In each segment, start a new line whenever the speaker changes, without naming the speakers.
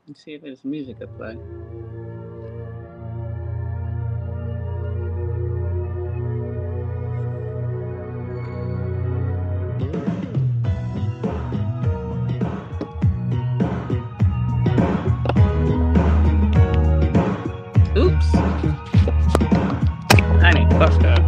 Let's see if there's music to play. Oops. I ain't fucked up.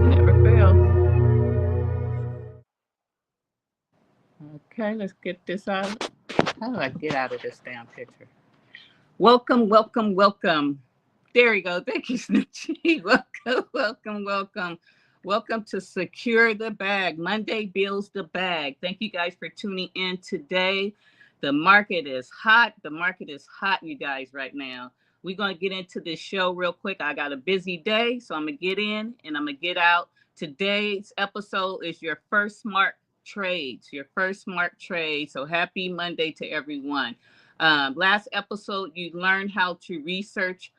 Never fails. Okay, let's get this out. How do I get out of this damn picture? Welcome, welcome, welcome. There you go. Thank you, Snoochie. Welcome, welcome, welcome. Welcome to Secure the Bag. Monday bills the bag. Thank you guys for tuning in today. The market is hot. The market is hot, you guys, right now. We're going to get into this show real quick. I got a busy day, so I'm going to get in and I'm going to get out. Today's episode is your first smart trades, your first smart trade. So happy Monday to everyone. Last episode, you learned how to research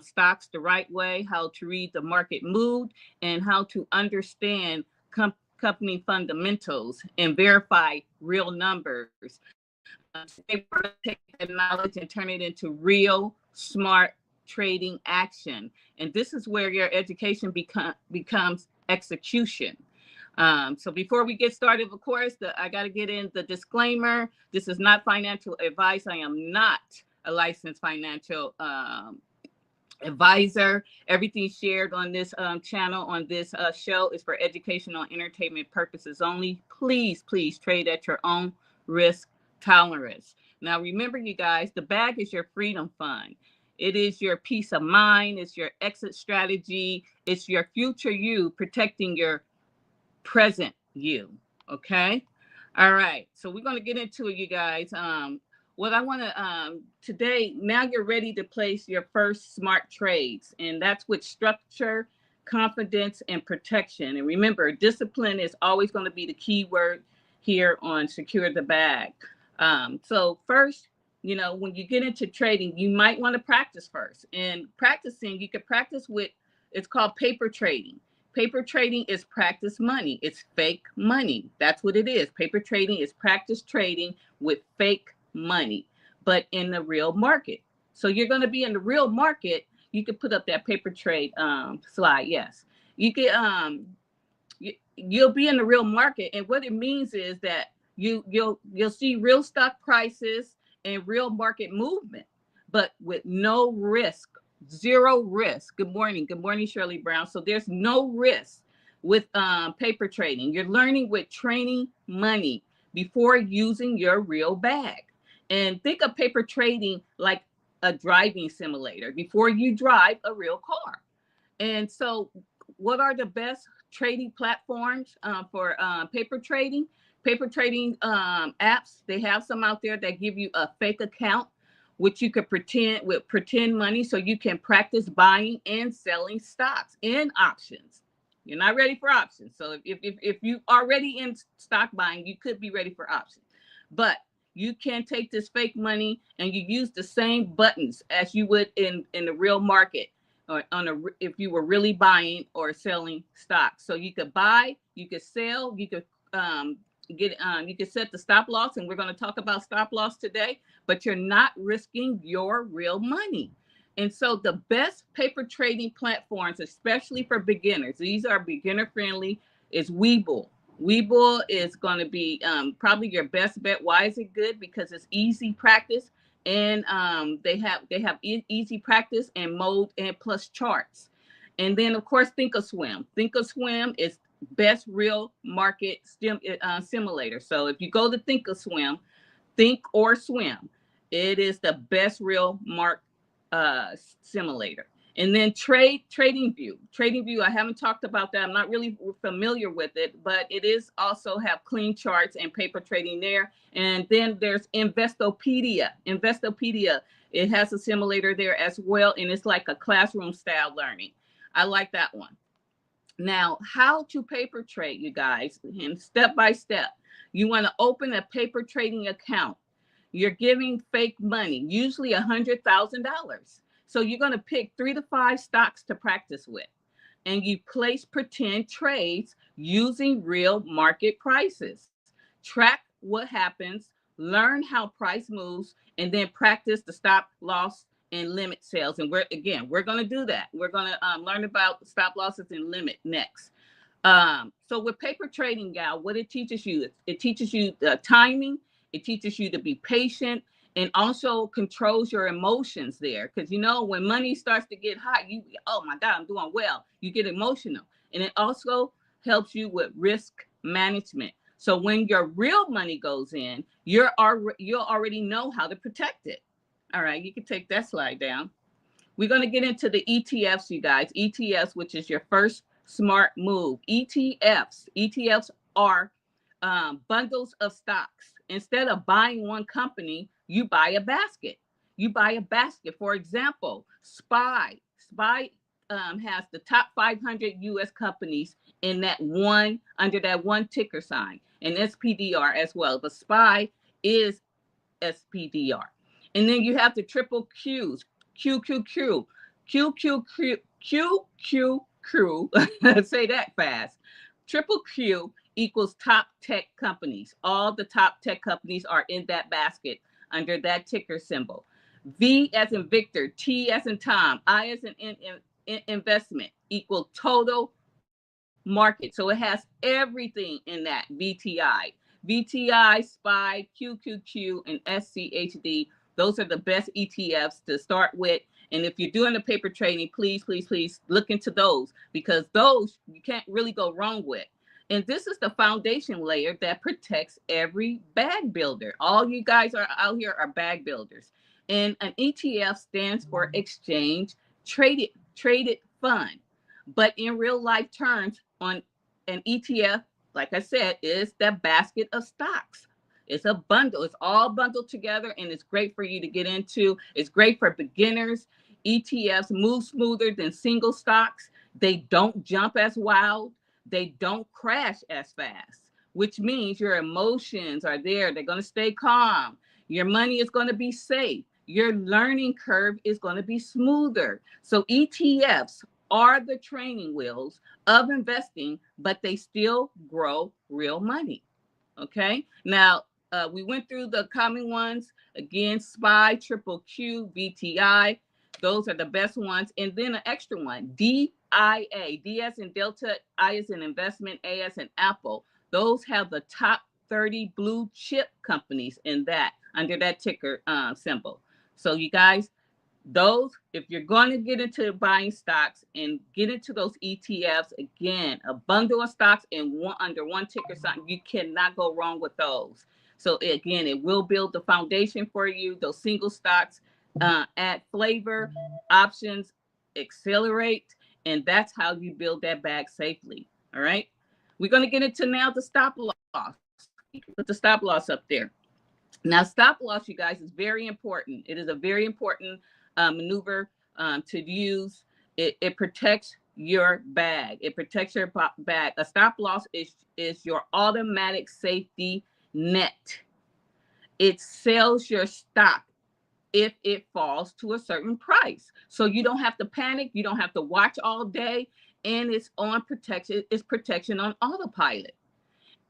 stocks the right way, how to read the market mood, and how to understand company fundamentals and verify real numbers. Today, we're going to take that knowledge and turn it into real smart trading action. And this is where your education becomes execution. So before we get started, of course, I got to get in the disclaimer. This is not financial advice. I am not a licensed financial advisor. Everything shared on this channel, on this show, is for educational entertainment purposes only. Please, please trade at your own risk tolerance. Now, remember, you guys, the bag is your freedom fund. It is your peace of mind. It's your exit strategy. It's your future you protecting your present you. Okay. All right. So we're going to get into it, you guys. What I want to today, now you're ready to place your first smart trades, and that's with structure, confidence, and protection. And remember, discipline is always going to be the key word here on Secure the Bag. So first, when you get into trading, you might want to practice first. And practicing, you could practice with, it's called paper trading. Paper trading is practice money. It's fake money. That's what it is. Paper trading is practice trading with fake money, but in the real market. So you're going to be in the real market. You could put up that paper trade slide. Yes, you could. You'll be in the real market, and what it means is that you'll see real stock prices and real market movement, but with no risk, zero risk. Good morning, Shirley Brown. So there's no risk with paper trading. You're learning with training money before using your real bag. And think of paper trading like a driving simulator before you drive a real car. And so, what are the best trading platforms for paper trading? Paper trading apps. They have some out there that give you a fake account, which you could pretend money, so you can practice buying and selling stocks and options. You're not ready for options, so if you are already in stock buying, you could be ready for options, but you can take this fake money and you use the same buttons as you would in the real market, or if you were really buying or selling stocks. So you could buy, you could sell, you could you could set the stop loss, and we're going to talk about stop loss today, but you're not risking your real money. And so the best paper trading platforms, especially for beginners, these are beginner friendly, is Webull. Webull is going to be probably your best bet. Why is it good? Because it's easy practice, and they have easy practice and mode and plus charts. And then of course Thinkorswim. Thinkorswim is best real market simulator. So if you go to Thinkorswim, Think or Swim. It is the best real mark simulator. And then TradingView. TradingView, I haven't talked about that. I'm not really familiar with it, but it is also have clean charts and paper trading there. And then there's Investopedia. Investopedia, it has a simulator there as well, and it's like a classroom style learning. I like that one. Now, how to paper trade, you guys, and step by step. You want to open a paper trading account. You're giving fake money, usually $100,000. So you're going to pick 3 to 5 stocks to practice with. And you place pretend trades using real market prices. Track what happens, learn how price moves, and then practice the stop loss and limit sales. And we're going to do that. We're going to learn about stop losses and limit next. So with paper trading, gal, what it teaches you, it teaches you the timing. It teaches you to be patient, and also controls your emotions there. Because when money starts to get hot, oh my God, I'm doing well. You get emotional. And it also helps you with risk management. So when your real money goes in, you'll already know how to protect it. All right, you can take that slide down. We're going to get into the ETFs, you guys. ETFs, which is your first smart move. ETFs are bundles of stocks. Instead of buying one company, you buy a basket. You buy a basket. For example, SPY. SPY has the top 500 U.S. companies in that one, under that one ticker sign, and SPDR as well. But SPY is SPDR. And then you have the triple Qs, QQQ, QQQ, say that fast. Triple Q equals top tech companies. All the top tech companies are in that basket under that ticker symbol. V as in Victor, T as in Tom, I as in investment equal total market. So it has everything in that VTI. VTI, SPY, QQQ, and SCHD. Those are the best ETFs to start with. And if you're doing the paper trading, please, please, please look into those, because those you can't really go wrong with. And this is the foundation layer that protects every bag builder. All you guys are out here are bag builders. And an ETF stands for exchange traded fund. But in real life terms, on an ETF, like I said, is the basket of stocks. It's a bundle. It's all bundled together, and it's great for you to get into. It's great for beginners. ETFs move smoother than single stocks. They don't jump as wild. They don't crash as fast, which means your emotions are there. They're going to stay calm. Your money is going to be safe. Your learning curve is going to be smoother. So ETFs are the training wheels of investing, but they still grow real money. Okay. Now, we went through the common ones. Again, SPY, Triple Q, VTI. Those are the best ones. And then an extra one, DIA. D as in Delta, I as in investment, A as in Apple. Those have the top 30 blue chip companies in that, under that ticker symbol. So you guys, those, if you're going to get into buying stocks and get into those ETFs, again, a bundle of stocks in one, under one ticker sign, you cannot go wrong with those. So again, it will build the foundation for you. Those single stocks add flavor, options accelerate, and that's how you build that bag safely. All right, we're going to get into now the stop loss. Put the stop loss up there. Now, stop loss, you guys, is very important. It is a very important maneuver to use. It protects your bag. It protects your bag. A stop loss is your automatic safety net. It sells your stock if it falls to a certain price. So you don't have to panic. You don't have to watch all day. And it's on protection. It's protection on autopilot.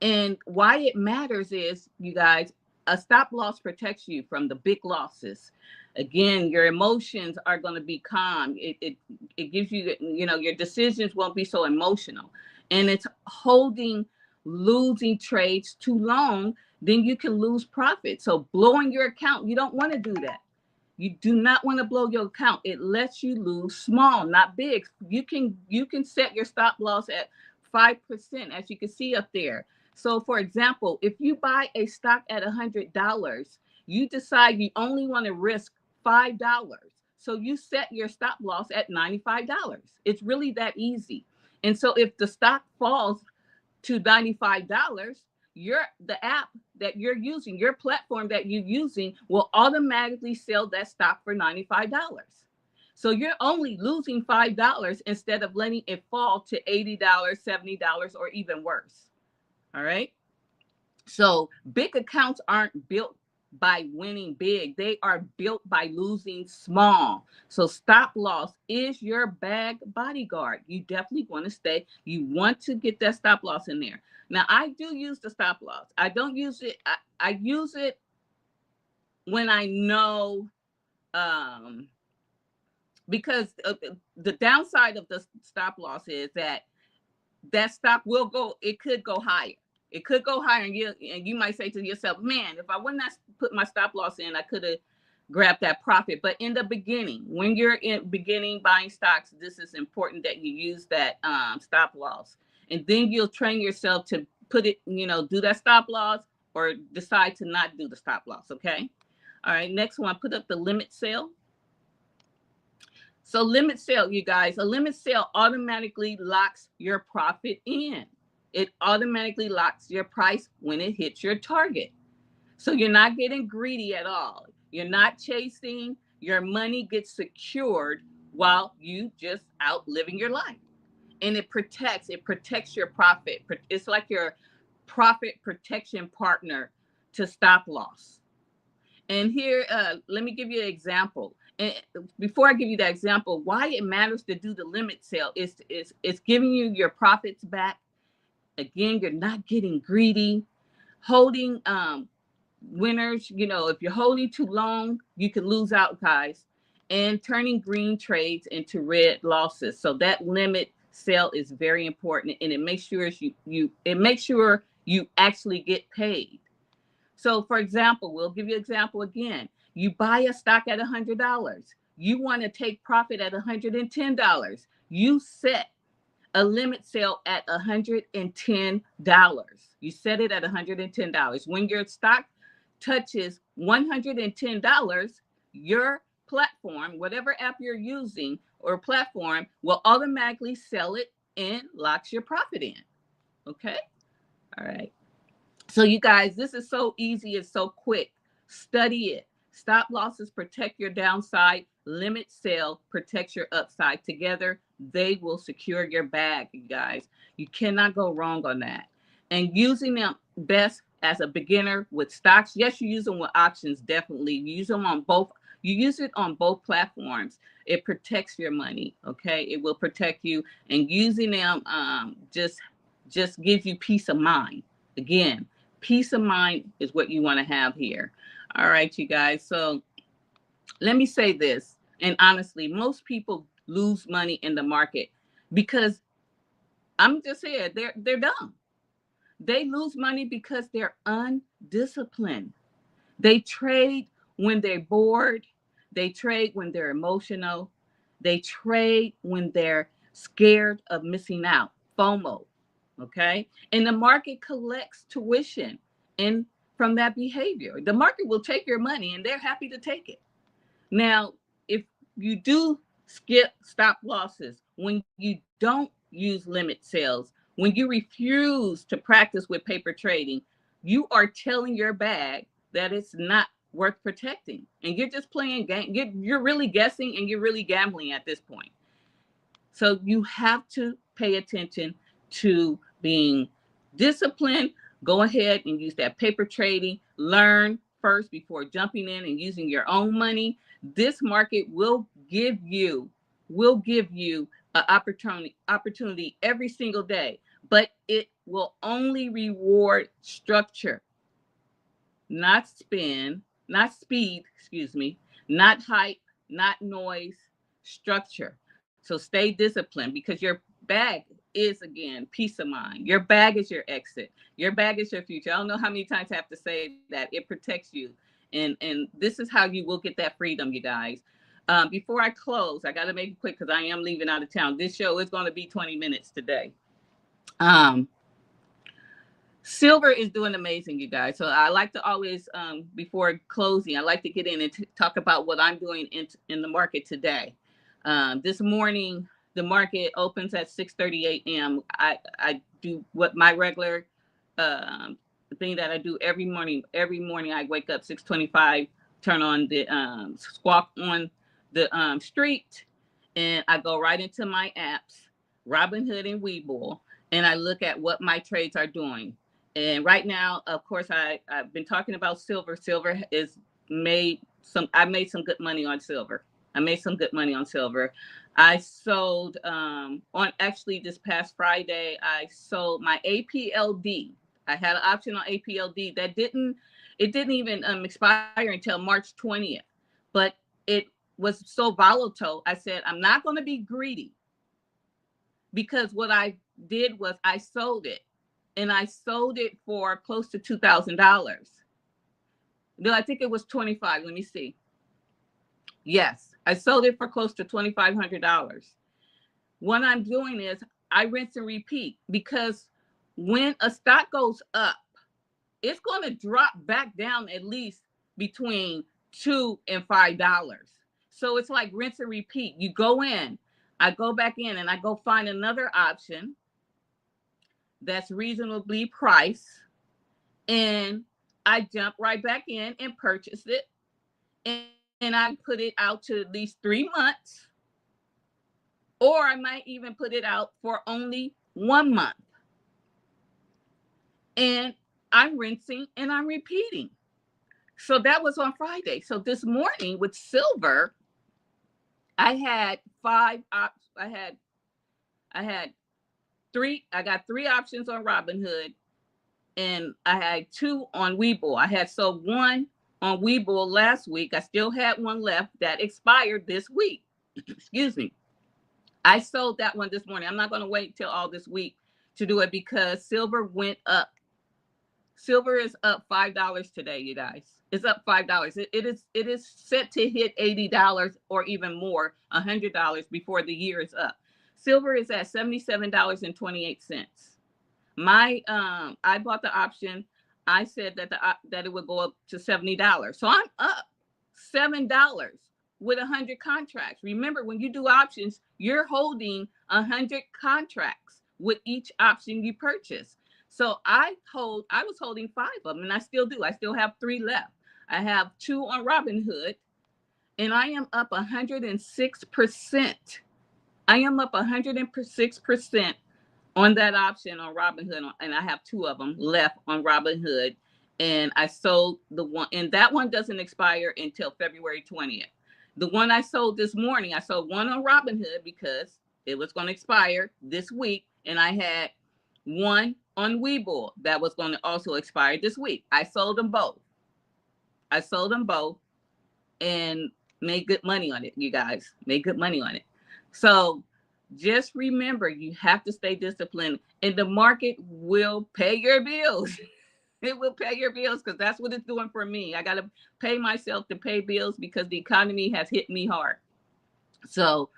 And why it matters is, you guys, a stop loss protects you from the big losses. Again, your emotions are going to be calm. It gives you, your decisions won't be so emotional. And it's holding losing trades too long, then you can lose profit. So blowing your account, you don't want to do that. You do not want to blow your account. It lets you lose small, not big. You can set your stop loss at 5%, as you can see up there. So for example, if you buy a stock at $100, you decide you only want to risk $5. So you set your stop loss at $95. It's really that easy. And so if the stock falls to $95, the app that you're using, your platform that you're using will automatically sell that stock for $95. So you're only losing $5 instead of letting it fall to $80, $70, or even worse. All right. So big accounts aren't built by winning big. They are built by losing small. So stop loss is your bag bodyguard. You definitely want to stay. You want to get that stop loss in there. Now, I do use the stop loss. I don't use it. I use it when I know, because the downside of the stop loss is that stock will go, it could go higher. It could go higher, and you might say to yourself, man, if I would not put my stop loss in, I could have grabbed that profit. But in the beginning, when you're in beginning buying stocks, this is important that you use that stop loss. And then you'll train yourself to put it, do that stop loss or decide to not do the stop loss, okay? All right, next one, put up the limit sale. So limit sale, you guys, a limit sale automatically locks your profit in. It automatically locks your price when it hits your target. So you're not getting greedy at all. You're not chasing. Your money gets secured while you just out living your life. And it protects your profit. It's like your profit protection partner to stop loss. And here, let me give you an example. And before I give you that example, why it matters to do the limit sale is it's giving you your profits back. Again, you're not getting greedy. Holding winners, if you're holding too long, you can lose out, guys. And turning green trades into red losses. So that limit sale is very important, and it makes sure you actually get paid. So, for example, we'll give you an example again. You buy a stock at $100. You want to take profit at $110. You set a limit sale at $110. You set it at $110. When your stock touches $110, your platform, whatever app you're using or platform, will automatically sell it and locks your profit in. Okay? All right. So you guys, this is so easy and so quick. Study it. Stop losses protect your downside. Limit sale protects your upside. Together, they will secure your bag, you guys. You cannot go wrong on that. And using them best as a beginner with stocks. Yes, you use them with options, definitely. You use them on both. You use it on both platforms. It protects your money, okay? It will protect you. And using them just gives you peace of mind. Again, peace of mind is what you want to have here. All right, you guys. So let me say this. And honestly, most people lose money in the market because I'm just saying they're dumb. They lose money because they're undisciplined. They trade when they're bored. They trade when they're emotional. They trade when they're scared of missing out. FOMO. Okay. And the market collects tuition and from that behavior. The market will take your money and they're happy to take it. Now, if you do skip stop losses, when you don't use limit sales, when you refuse to practice with paper trading, you are telling your bag that it's not worth protecting. And you're just playing game. You're really guessing and you're really gambling at this point. So you have to pay attention to being disciplined. Go ahead and use that paper trading. Learn first before jumping in and using your own money. This market will give you an opportunity every single day, but it will only reward structure, not spin, not speed, excuse me, not hype, not noise, structure. So stay disciplined because your bag is, again, peace of mind. Your bag is your exit. Your bag is your future. I don't know how many times I have to say that. It protects you. And this is how you will get that freedom, you guys. Before I close, I got to make it quick because I am leaving out of town. This show is going to be 20 minutes today. Um, Silver is doing amazing, you guys. So I like to always, before closing, I like to get in and talk about what I'm doing in the market today. This morning, the market opens at 6:30 a.m. I do what my regular thing that I do every morning. Every morning I wake up 6:25, turn on the squawk on the street, and I go right into my apps, Robinhood and Webull, and I look at what my trades are doing. And right now, of course, I've been talking about silver. Silver is I made some good money on silver. I made some good money on silver. I sold on actually this past Friday, I sold my APLD. I had an option on APLD that didn't even expire until March 20th. But it was so volatile. I said, I'm not going to be greedy, because what I did was I sold it, and I sold it for close to $2,000. No, I think it was 25. Let me see. Yes, I sold it for close to $2,500. What I'm doing is I rinse and repeat, because when a stock goes up, it's going to drop back down at least between $2 and $5. So it's like rinse and repeat. You go in, I go back in, and I go find another option that's reasonably priced, and I jump right back in and purchase it, and I put it out to at least 3 months, or I might even put it out for only 1 month, and I'm rinsing and I'm repeating. So that was on Friday. So this morning with silver, I had I had three. I got three options on Robinhood, and I had two on Webull. I had sold one on Webull last week. I still had one left that expired this week. Excuse me. I sold that one this morning. I'm not going to wait till all this week to do it, because silver went up. Silver is up $5 today, you guys. It's up $5. It is set to hit $80 or even more, $100 before the year is up. Silver is at $77.28. I bought the option. I said that it would go up to $70. So I'm up $7 with 100 contracts. Remember, when you do options, you're holding 100 contracts with each option you purchase. So I was holding 5 of them, and I still do. I still have 3 left. I have 2 on Robinhood, and I am up 106%. I am up 106% on that option on Robinhood, and I have 2 of them left on Robinhood, and I sold the one, and that one doesn't expire until February 20th. The one I sold this morning, I sold one on Robinhood because it was going to expire this week, and I had one on Webull that was going to also expire this week. I sold them both. And made good money on it, you guys. Made good money on it. So just remember, you have to stay disciplined, and the market will pay your bills. It will pay your bills, because that's what it's doing for me. I got to pay myself to pay bills because the economy has hit me hard. So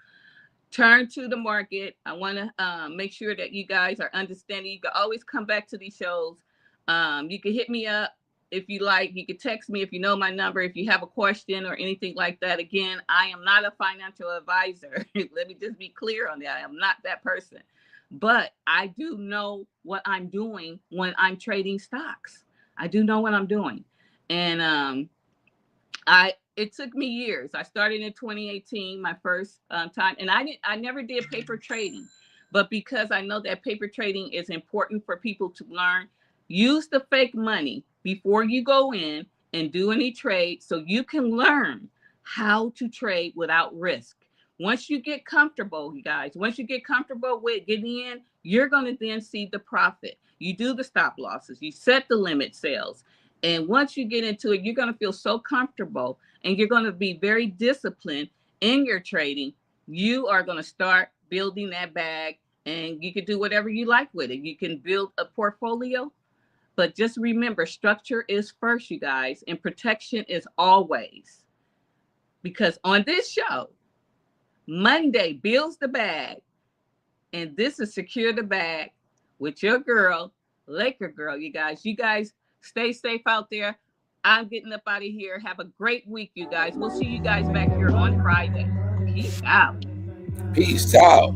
turn to the market. I want to make sure that you guys are understanding. You can always come back to these shows. You can hit me up if you like. You can text me if you know my number, if you have a question or anything like that. Again, I am not a financial advisor. Let me just be clear on that. I am not that person. But I do know what I'm doing when I'm trading stocks. I do know what I'm doing. And it took me years. I started in 2018, my first time, and I never did paper trading, but because I know that paper trading is important for people to learn, use the fake money before you go in and do any trade, so you can learn how to trade without risk. Once you get comfortable, you guys, once you get comfortable with getting in, you're going to then see the profit. You do the stop losses, you set the limit sales, And once you get into it, you're going to feel so comfortable and you're going to be very disciplined in your trading. You are going to start building that bag and you can do whatever you like with it. You can build a portfolio, but just remember, structure is first, you guys, and protection is always. Because on this show, Monday builds the bag, and this is Secure the Bag with your girl, Laker Girl. You guys stay safe out there. I'm getting up out of here. Have a great week, you guys. We'll see you guys back here on Friday. Peace out.
Peace out.